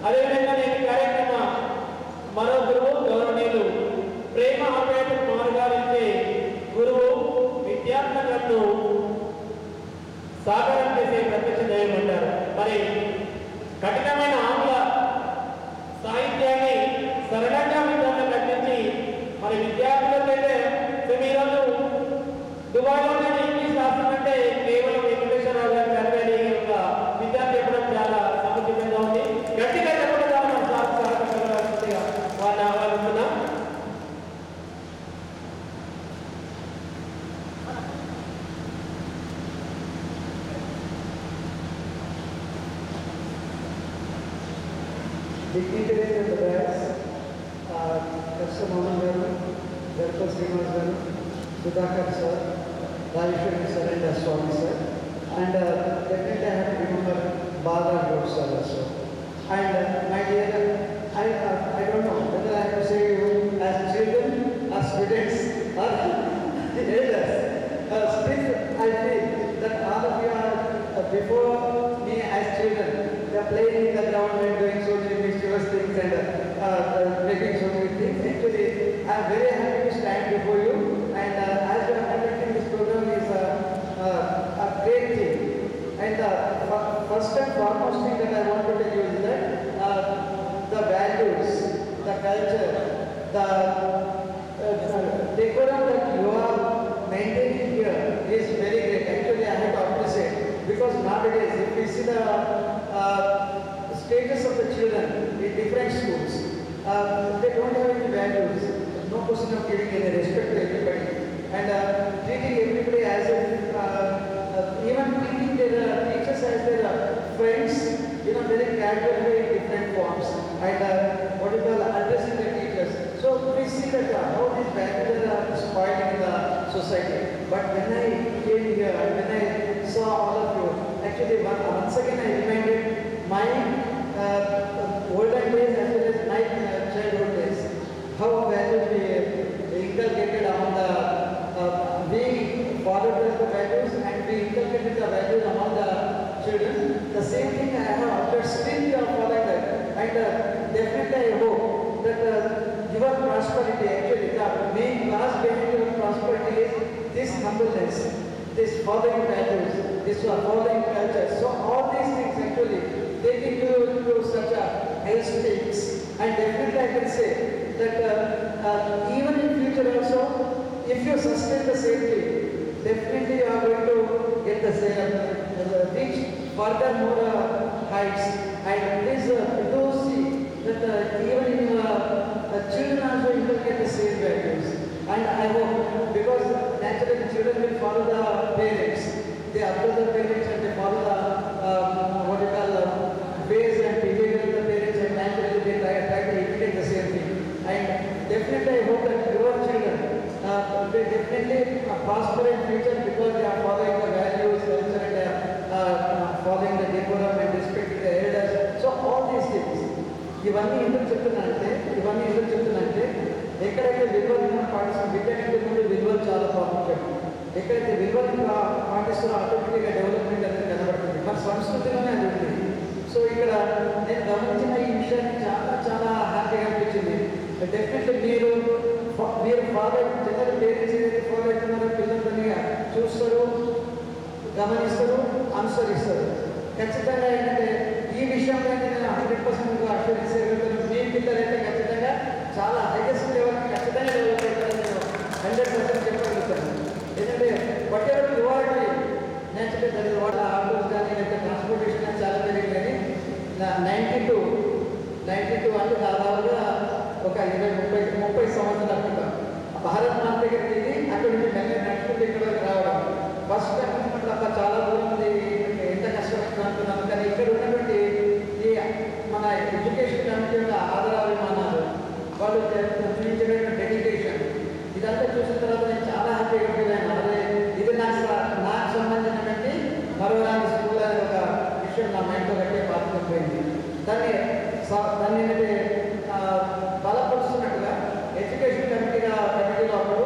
అదేవిధంగా నేను కార్యక్రమ మరో గురువు గౌరవనీయులు ప్రేమ ఆప్యాయత మార్గాలించే గురువు విద్యార్థులను సాకారం చేసే ప్రత్యక్ష దైవం అంటారు. మరి కఠినమైన ఆంగ్ల సాహిత్యాన్ని సరళంగా విద్యార్థులకు అందించి మరి విద్యార్థులకైతే ఈరోజు దుబాయ్లోనే ఇంగ్లీష్ రాస్తుందంటే కేవలం వెంకటేశ్వరరావు గారి కర్వేలి యొక్క విద్యార్థి చెప్పడం చాలా సముచితంగా ఉంది. గట్టిగా చెప్పడం ద్వారా వారిని ఆహ్వానిస్తున్నాం. Dignitaries and the guys, Professor Mohan Garu, Dr. Srinivas Garu, Sudhakar sir, Rajeshwari sir and Swami sir, and definitely I have to remember Bala Ghosh sir also. And my dear, I don't know whether I have to say you as children, as students, or elders. Still I feel that all of you are before me as children. They are playing in the ground and doing so many mischievous things and making so many things. Actually, I am very happy to stand before you, and as you are conducting this program is a great thing. And the first and foremost thing that I want to tell you is that the values, the culture, the decorum that you are maintaining here is very great. Actually, I have to appreciate, because nowadays if we see the status of the children in different schools, they don't have any values, no question of giving any respect to everybody, and treating everybody as if even treating their teachers as their friends, very casually in different forms, and what you call addressing the teachers. So we see that how these values are spoiling in the society. But when I came here, when I saw all of you, actually once again I reminded my olden days as well as my childhood days, how values we inculcated among the we followed the values and we inculcated the values among the children. The same thing I have observed, still you are following that, and definitely I hope that your prosperity, actually the main cause behind your prosperity is this humbleness, this following values, this following culture. So all these things actually taking you to such a high stakes, and definitely I can say that even in future also, if you sustain the same thing, definitely you are going to get the same, reach further more heights. And please do see that even in children also inculcate the same values. And I hope, because naturally children will follow the parents, they observe the parents and they follow the what you call ways and behavior of the parents, and naturally they try to imitate the same thing. And definitely I hope that your children will definitely prosper in future, because they are following the values, culture, and following the decorum and respect to the elders. So all these things, ఇవన్నీ ఎందుకు చెప్తున్నానంటే ఎక్కడైతే విలువలను పాటిస్తున్న విద్యార్థి ముందు విలువలు చాలా ప్రాముఖ్యం. ఎక్కడైతే విలువలను పాటిస్తున్న ఆటోమేటిక్గా డెవలప్మెంట్ అనేది కనబడుతుంది, మన సంస్కృతిలోనే అది ఉంది. సో ఇక్కడ నేను గమనించిన ఈ విషయాన్ని చాలా చాలా హ్యాపీగా అనిపించింది. డెఫినెట్లీ మీరు ఫాలో జనరల్ పేరెంట్స్ ఏదైతే ఫాలో అవుతున్నారో పిల్లలని చూస్తారు, గమనిస్తారు, అనుసరిస్తారు. ఖచ్చితంగా ఏంటంటే ఈ విషయంలో నేను 100% అష్యూరెన్స్ ఇవ్వగలుగుతాను. మీ పిల్లలైతే ఖచ్చితంగా చాలా హైయెస్ట్ లెవెల్కి ఖచ్చితంగా డెవలప్ అవుతారని నేను 100% చెప్పగలుగుతాను. ఎందుకంటే what ever reward natural that is what autos కానీ లేకపోతే ట్రాన్స్పోర్టేషన్ చాలా పెరిగింది. కానీ 92 అంటే దాదాపుగా ఒక 20-30 సంవత్సరాల క్రితం భారత్ మాత దగ్గరికి వెళ్ళి అక్కడ నుంచి నడుచుకుంటే ఇక్కడ రావడం ఫస్ట్ టైం అనుకుంటే చాలా దూరం ఉంది, ఎంత కష్టపడుతుంది అనుకున్నాను. కానీ ఇక్కడ ఉన్నటువంటి ఈ మన ఎడ్యుకేషన్ కమిటీ యొక్క ఆదరాభిమానాలు, వాళ్ళు చూపించిన డెడికేషన్, ఇదంతా చూసిన తర్వాత నేను చాలా హ్యాపీగా ఫీల్ అయినా. అదే ఇది నాకు సంబంధించినటువంటి మరోలాంటి స్కూల్ అనే ఒక విషయం నా మైండ్లో కట్టే పాత్రపోయింది. దాన్ని ఏంటంటే బలపరుస్తున్నట్టుగా ఎడ్యుకేషన్ కమిటీలో అప్పుడు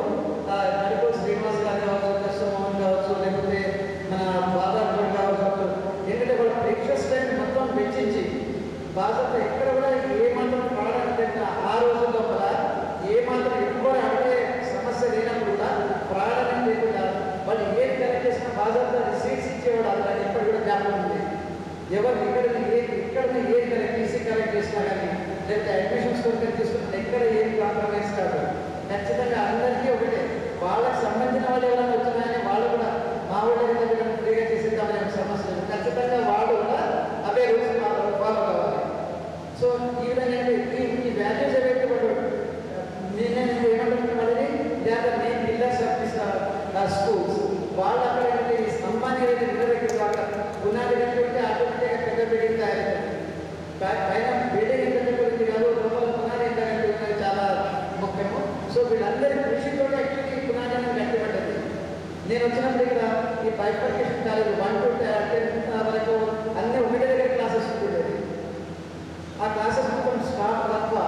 నడుపుల శ్రీనివాస్ గారు కావచ్చు, కృష్ణ మోహన్ కావచ్చు, లేకపోతే మన బాబా కావచ్చు, ఏంటంటే వాళ్ళ ప్రీషియస్ టైం మొత్తం వెచ్చించి బాధ్యత ఎక్కడ ఎవరు ఇక్కడ టీసీ కలెక్ట్ చేసినా కానీ లేకపోతే అడ్మిషన్స్ కొరకు తీసుకున్న ఎక్కడ ఏం కాంప్రమైజ్ కాదు. ఖచ్చితంగా అందరికీ ఒకటే, వాళ్ళకి సంబంధించిన వాళ్ళు ఎవరైనా వచ్చినా వాళ్ళు కూడా మా వాళ్ళు ఫ్రీగా చేసేద్దామనే సమస్య లేదు. ఖచ్చితంగా వాళ్ళు కూడా అవే రూల్స్ ఫాలో కావాలి. సో ఈ విధంగా ఈ వాల్యూస్ ఏవైతే వాడు నేను ఏమంటున్నా వాళ్ళని లేదా నేను పిల్లర్స్ ఆఫ్ స్కూల్స్ వాళ్ళు అక్కడ ఈ స్తంభాన్ని ఏదైతే నిలబెట్టిన వాళ్ళ పునాది కట్టుకుంటే ఆటోమేటిక్గా పెద్ద బిల్డింగ్ తయారవుతుంది. పైన బిల్డింగ్ ఎంత కట్టుకుంది కాదు, లోపల పునాది ఎంత కట్టుకుంటుంది చాలా ముఖ్యము. సో వీళ్ళందరి కృషితో యాక్చువల్లీ ఈ పునాది అనేది కట్టబడ్డది. నేను వచ్చినప్పుడు ఇక్కడ ఈ బైఫర్కేషన్ కాలేజ్ 1 to 10 వరకు అన్నీ ఒకటి దగ్గర క్లాసెస్ ఉంటుండేది. ఆ క్లాసెస్ మొత్తం స్టాఫ్ తక్కువ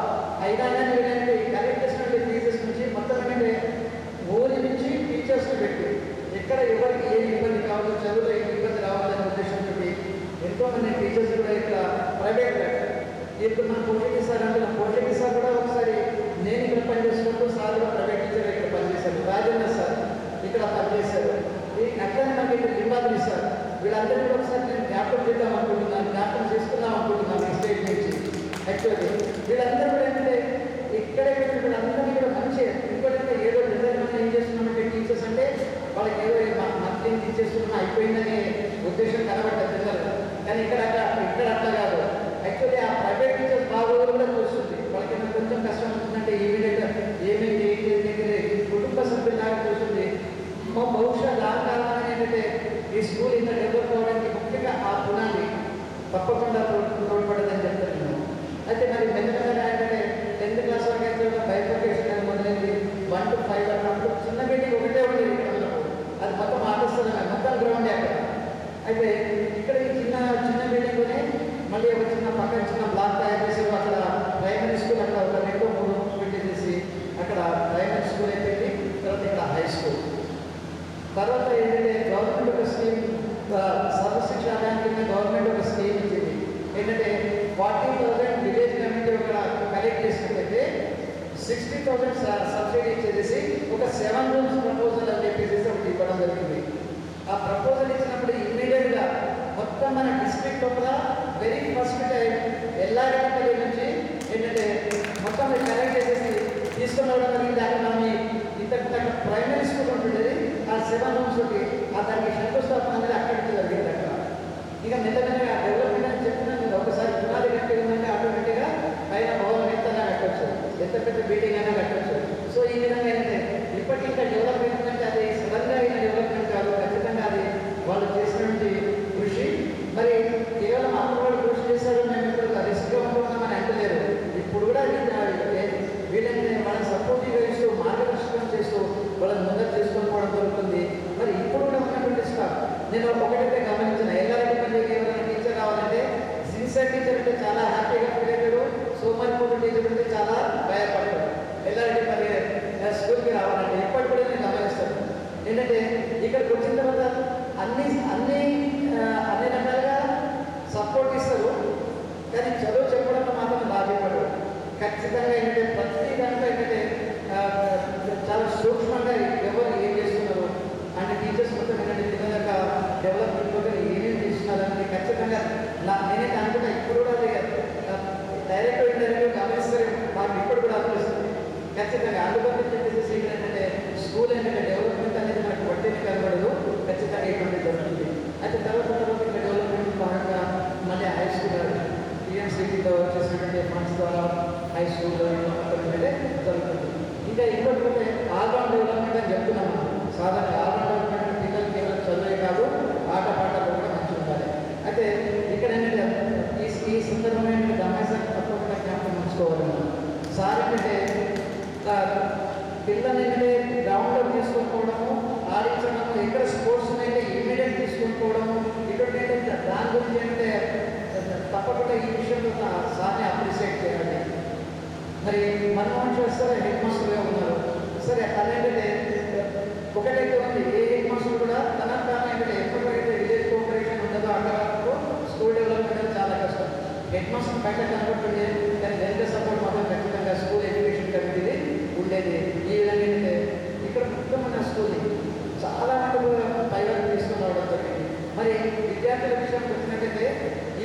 అయినా కానీ ఏంటంటే కలెక్ట్ చేసినటువంటి ఫీజెస్ నుంచి మొత్తం ఏంటంటే ఊరి నుంచి టీచర్స్ని పెట్టి ఎక్కడ ఎవరికి ఏ ఇబ్బంది కావాలో, చదువులో ఏ ఇబ్బంది రావాలనే ఉద్దేశంతో ఎంతోమంది టీచర్స్ కూడా ఇక్కడ ప్రైవేట్ ఇప్పుడు మన పోషకి సార్ అంటున్నాం. పోషకి సార్ కూడా ఒకసారి నేను ఇక్కడ పనిచేసుకుంటూ సార్ కూడా ప్రైవేట్ టీచర్ ఇక్కడ పనిచేశారు. రాజేంద్ర సార్ ఇక్కడ పనిచేశారు. అట్లనే నాకు ఇక్కడ లింబాద్రి సార్ వీళ్ళందరూ కూడా ఒకసారి నేను జ్ఞాపకం చేద్దాం అనుకుంటున్నాను, జ్ఞాపకం చేసుకుందాం అనుకుంటున్నాను ఈ స్టేట్ నుంచి. యాక్చువల్లీ వీళ్ళందరూ కూడా ఏంటంటే ఇక్కడే వీళ్ళందరినీ కూడా మంచిగా ఇంకోటంటే ఏదో డిజైన్ ఏం చేస్తున్నామంటే టీచర్స్ అంటే వాళ్ళకి ఏదో మంత్లీ ఇచ్చేస్తున్నా అయిపోయిందనే ఉద్దేశం కనబడ్డది పిల్లలు. కానీ ఇక్కడ అట్లా కాదు. యాక్చువల్లీ ఆ ప్రైవేట్ టీచర్స్ బాగోగులు కూడా చూస్తుంది. వాళ్ళకి ఏమైనా కొంచెం కష్టం వచ్చిందంటే ఇమీడియట్ ఏమేమి కుటుంబ సభ్యులాగా చూస్తుంది. బహుశా దాని కారణంగా ఏంటంటే ఈ స్కూల్ ఇంత డెవలప్ అవ్వడానికి ముఖ్యంగా ఆ పునాది తప్పకుండా తోడ్పడదని చెప్తున్నాను. అయితే మరి మెల్లమెల్లగా ఏంటంటే 10th క్లాస్ వరకు అయితే బైఫర్కేషన్ మొదలైంది. 1 to 5 అన్నప్పుడు చిన్న బిల్డింగ్ ఒకటే ఉండేది ఇక్కడ. అది మొత్తం ఆపిస్తున్నాం, మొత్తం గ్రౌండ్ అక్కడ. అయితే ఇక్కడ ఈ చిన్న బిల్డింగ్లోనే మళ్ళీ ఒక పక్కన చిన్న బ్లాక్ తయారు చేసి అక్కడ ప్రైమరీ స్కూల్ అక్కడ ఒక 2-3 రూమ్స్ పెట్టేసి అక్కడ ప్రైమరీ స్కూల్ అయిపోయింది. తర్వాత ఇక్కడ హై స్కూల్. తర్వాత ఏంటంటే గవర్నమెంట్ ఒక స్కీమ్, సర్వశిక్ష అభియాన్ కింద గవర్నమెంట్ ఒక స్కీమ్ ఇచ్చింది. ఏంటంటే 40,000 విలేజ్ కమిటీ ఒక కలెక్ట్ చేసినట్లయితే 60,000 సబ్సిడీ ఇచ్చేసి ఒక 7 rooms ప్రపోజల్ అని చెప్పేసి ఒకటి ఇవ్వడం జరిగింది. ఆ ప్రపోజల్ ఇచ్చినప్పుడు ఇమ్మీడియట్గా మొత్తం మన డిస్ట్రిక్ట్ లోపల వెరీ ఫస్ట్ టైం ఎల్లారెడ్డిపల్లి నుంచి ఏంటంటే మొత్తం కలెక్ట్ చేసేసి తీసుకుని రావడం జరిగింది. అక్కడ మనం ఇంతకు ప్రైమరీ స్కూల్ ఉంటుండేది. ఆ 7 rooms తోటి దానికి శంకుస్థాపన అనేది అక్కడి నుంచి జరిగింది. అక్కడ ఇక మెల్లమెల్లగా డెవలప్మెంట్ అని చెప్పినా నేను ఒకసారి పునాది కట్టి ఉందంటే ఆటోమేటిక్గా పైన భవనం ఎంతైనా కట్టవచ్చు, ఎంత పెద్ద బిల్డింగ్ అయినా కట్టవచ్చు. సో ఈ విధంగా ఏంటంటే ఇప్పటికీ ఇంకా డెవలప్మెంట్ అంటే అది సడన్గా అయిన డెవలప్మెంట్ కాదు. ఖచ్చితంగా అది వాళ్ళు చేసినటువంటి కృషి. మరి కేవలం అప్పుడు వాళ్ళు కృషి చేశారు, మేము ఇప్పుడు రిస్క్గా ఉంటున్నామని అంటలేరు. ఇప్పుడు కూడా వీళ్ళని వాళ్ళని సపోర్టివ్గా ఇస్తూ మార్గదర్శకం చేస్తూ వాళ్ళని ముందర తీసుకొని పోవడం జరుగుతుంది. మరి ఇప్పుడు కూడా ఉన్నటువంటి స్టాఫ్ నేను ఒకటైతే గమనించిన, ఎల్లారెడ్డిపల్లికి ఎవరైనా టీచర్ కావాలంటే సిన్సియర్ టీచర్ అంటే చాలా హ్యాపీగా ఫీల్ అవుతాడు, సోమరిపోటు టీచర్ అంటే చాలా భయపడతాడు. ఎల్లారెడ్డిపల్లి స్కూల్కి రావాలంటే ఇప్పటి కూడా నేను గమనిస్తాను. ఏంటంటే ఇక్కడికి వచ్చిన తర్వాత అన్ని రకాలుగా సపోర్ట్ ఇస్తారు, కానీ చదువు చెప్పడంలో మాత్రం బాధ్యపడరు. ఖచ్చితంగా ఏంటంటే ప్రతి దాంట్లో ఏంటంటే చాలా సూక్ష్మంగా ఎవరు ఏం చేస్తున్నారు అంటే టీచర్స్ మొత్తం ఏంటంటే పిల్లల డెవలప్మెంట్ కూడా ఏమేమి చేస్తున్నారని ఖచ్చితంగా నేనైతే అనుకుంటా. ఇప్పుడు కూడా అది డైరెక్ట్ ఇండైరెక్ట్ గమనిస్తారు, మాకు ఇప్పుడు కూడా అనిపిస్తుంది. ఖచ్చితంగా అందుబాటులో చెప్పేసి ఇక్కడ ఏంటంటే స్కూల్ ఏంటంటే డెవలప్మెంట్ అనేది మనకు వడ్డీని కనబడదు. ఖచ్చితంగా ఇటువంటి జరుగుతుంది. అయితే తర్వాత ఇంకా డెవలప్మెంట్ భాగంగా మళ్ళీ హై స్కూల్ టీఎంసీటీలో వచ్చేసినటువంటి ఫండ్స్ ద్వారా హై స్కూల్లో ఏంటంటే జరుగుతుంది. ఇంకా ఇంకోటి ఆల్రౌండ్ డెవలప్మెంట్ అని చెప్తున్నాము. సాధారణ ఆల్రౌండ్ డెవలప్మెంట్ పిల్లలు కేవలం చదువే కాదు, ఆట పాటలు కూడా మంచిగా ఉండాలి. అయితే ఇక్కడ ఏంటంటే ఈ సందర్భంగా గమనించాలి, తప్పకుండా జ్ఞాపకం ఉంచుకోవాలి. సార్ ఏంటంటే పిల్లల్ని ఏంటంటే గ్రౌండ్లో తీసుకొని ఆడించడము, ఎక్కడ స్పోర్ట్స్ అయితే ఇమ్మీడియట్ తీసుకొని పోవడము, ఇటువంటి ఏంటంటే దాని గురించి ఏంటంటే తప్పకుండా ఈ విషయంలో సార్ని అప్రిషియేట్ చేయాలి. మరి మన్మోహన్ చేస్తారు హెడ్ మాస్టర్గా ఉన్నారు. సరే అదేంటంటే ఒకటైతే ఉంది, ఏ హెడ్ మాస్టర్ కూడా తాను ఏంటంటే ఎప్పటికైతే విలేజ్ కోఆపరేషన్ ఉండదో అక్కడ స్కూల్ డెవలప్మెంట్ చాలా కష్టం. హెడ్ మాస్టర్ బయట కనబడుతుంది, కానీ వెంట సపోర్ట్ మాత్రం ఖచ్చితంగా స్కూల్ ఎడ్యుకేషన్ కమిటీది ఉండేది. ఈ విధంగా ఏంటంటే ఇక్కడ మొత్తం మన స్కూల్ చాలా మటుకు పైవరకు తీసుకుని రావడం జరిగింది. మరి విద్యార్థుల విషయానికి వచ్చినట్టయితే ఈ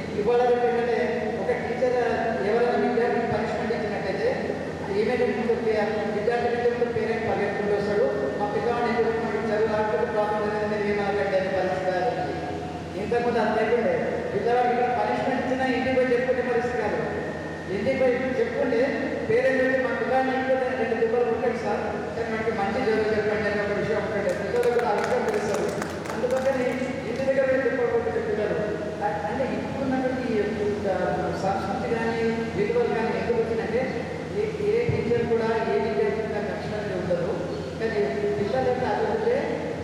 పేరెంట్ అయితే మా పిల్లల్ని ఇంట్లో 2 దెబ్బలు కొట్టండి సార్, కానీ మనకి మంచి జరుగుతుంది చెప్పండి అని ఒక విషయం ఉంటుంది. పిల్లలు కూడా ఆ విషయం తెలుస్తారు. అందుకని ఇంటి దగ్గర దెబ్బలు కొట్టే పిల్లలు అంటే ఇప్పుడున్నటువంటి సంస్కృతి కానీ విలువలు కానీ ఎందుకు వచ్చిందంటే ఏ టీచర్ కూడా ఏ టీచర్ కక్షణాన్ని ఉండదు. కానీ పిల్లల యొక్క అభివృద్ధి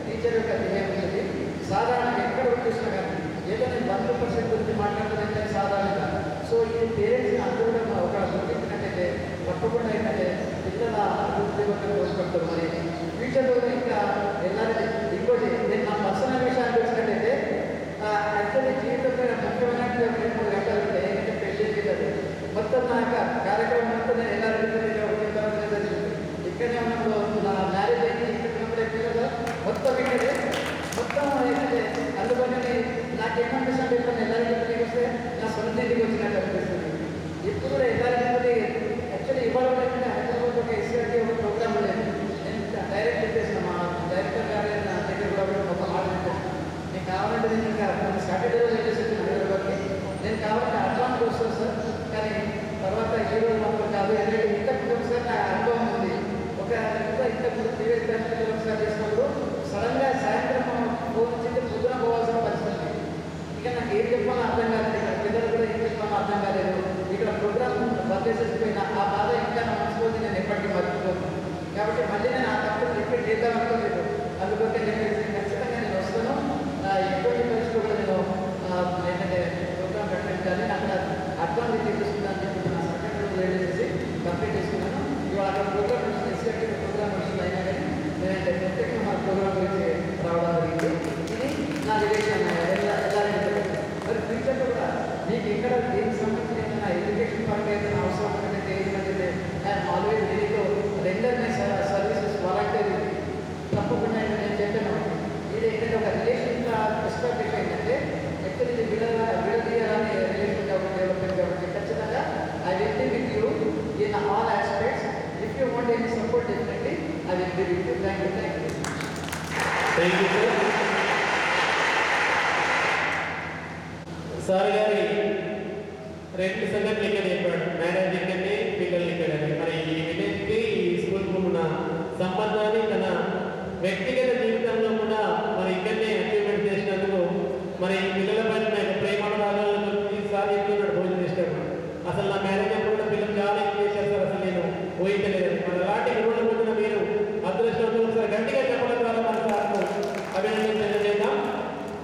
టీచర్ యొక్క ధ్యేయం ఉంటుంది. సాధారణంగా ఎక్కడ చూసినా కానీ ఏదో నేను 100% గురించి మాట్లాడుతుందంటే సాధారణంగా. సో ఇది పేరెంట్స్ అందరూ కూడా ఒక గుర్తించినట్టయితే తప్పకుండా ఏంటంటే పిల్లల అభివృద్ధి యొక్క తోడ్పడతారు. మరి ఫ్యూచర్లో ఇంకా వెళ్ళాలి. ఇంకోటి నేను నా పర్సనల్ విషయాన్ని వచ్చినట్టయితే యాక్చువల్లీ జీవితంలో ముఖ్యమైన 2-3 గంటలు ఉంటాయి. ఏంటంటే పెళ్ళి కదా మొత్తం నా యొక్క కార్యక్రమం మొత్తం నేను ఎలా జరిగింది ఇక్కడనే ఉన్నప్పుడు నా మ్యారేజ్ అయింది. ఇక్కడ ఉన్నప్పుడు ఎక్కడ మొత్తం ఇక్కడే మొత్తం ఏంటంటే అందుకని నాకు ఏమనిపిస్తుంది ఇప్పుడు ఎల్లారెడ్డి వస్తే నా సొంత ఇంటికి వచ్చినట్టు అనిపిస్తుంది. ఇప్పుడు కూడా ఎల్లారెడ్డి యాక్చువల్లీ ఇవాళ ఏంటంటే హైదరాబాద్ ఒక ఎస్ఆర్టీ ఒక ప్రోగ్రామ్ లేదు. నేను డైరెక్ట్ చెప్పేసిన మా డైరెక్టర్ గారు నా దగ్గర కూడా ఒక మాట చెప్పాను, నేను కావాలంటే నేను ఇంకా సాటర్డే రోజు వెళ్ళేసి హైదరాబాద్కి నేను కావాలంటే అడ్వాన్స్ వస్తాను సార్, కానీ తర్వాత ఈ రోజు మాత్రం కాదు. ఎందుకంటే ఇంతకు ఒకసారి నా అనుభవం ఉంది. ఒక ఇంతకు ప్రీవియస్ బ్యాంక్ ఒకసారి చేసినప్పుడు సడన్గా సాయంత్రం ఫోన్ వచ్చింది, పొద్దున పోవాల్సిన పరిస్థితి. ఇక నాకు ఏం చెప్పాలో అర్థం కాలేదు. ఇక్కడ పిల్లలు కూడా ఏం చెప్పాలో అర్థం కాలేదు. ఇక్కడ ప్రోగ్రామ్ బందేసేసిపోయిన ఆ బాధ ఇంకా నా మనసులోకి నేను ఎప్పటికీ మర్చిపోను. కాబట్టి మళ్ళీ నేను ఆ తప్పులు రిపీట్ చేద్దాం అనుకోలేదు. అందుకోసం నేను ఖచ్చితంగా నేను వస్తాను. ఎటువంటి పరిస్థితులు కూడా నేను ఏంటంటే ప్రోగ్రామ్ కట్టించాలి. అక్కడ అడ్వాన్స్ తీసుకుంటాను చెప్పి నా సర్టిఫికేట్ చేసేసి కంప్లీట్ చేసుకున్నాను. ఇవాళ అక్కడ ప్రోగ్రామ్ వచ్చింది, ఎస్ఆర్టీ ప్రోగ్రామ్ వచ్చింది. అయినా కానీ నేనంటే ప్రత్యేకంగా మా ప్రోగ్రామ్ గురించి రావడం జరిగింది. ఇది నా రిలేషన్ ఎల్లారెడ్డి. మరి ఫ్యూచర్లో కూడా మీకు ఇక్కడ దీనికి సంబంధించిన ఏదైనా ఎడ్యుకేషన్ పరంగా ఏదైనా అవసరం ఉంటుందంటే ఏంటంటే I'm always ready to render my services volunteer. తప్పకుండా నేను చెప్పాను. ఇది ఏంటంటే ఒక రిలేషన్ ఎస్టాబ్లిష్ అయిందంటే యాక్చువల్లీ ఇది విడదీయాలని రిలేషన్ డెవలప్మెంట్ కాబట్టి ఖచ్చితంగా I will be with you in all aspects. If you want any support definitely I will be with you. Thank you. Thank you sir. Sir గారి 2 సంగతులు ఇక్కడ చెప్పాడు, మ్యారేజ్ ఇక్కడనే పిల్లలు ఇక్కడనే. మరి ఈ విలేజ్కి ఈ స్కూల్కి ఉన్న సంబంధాన్ని తన వ్యక్తిగత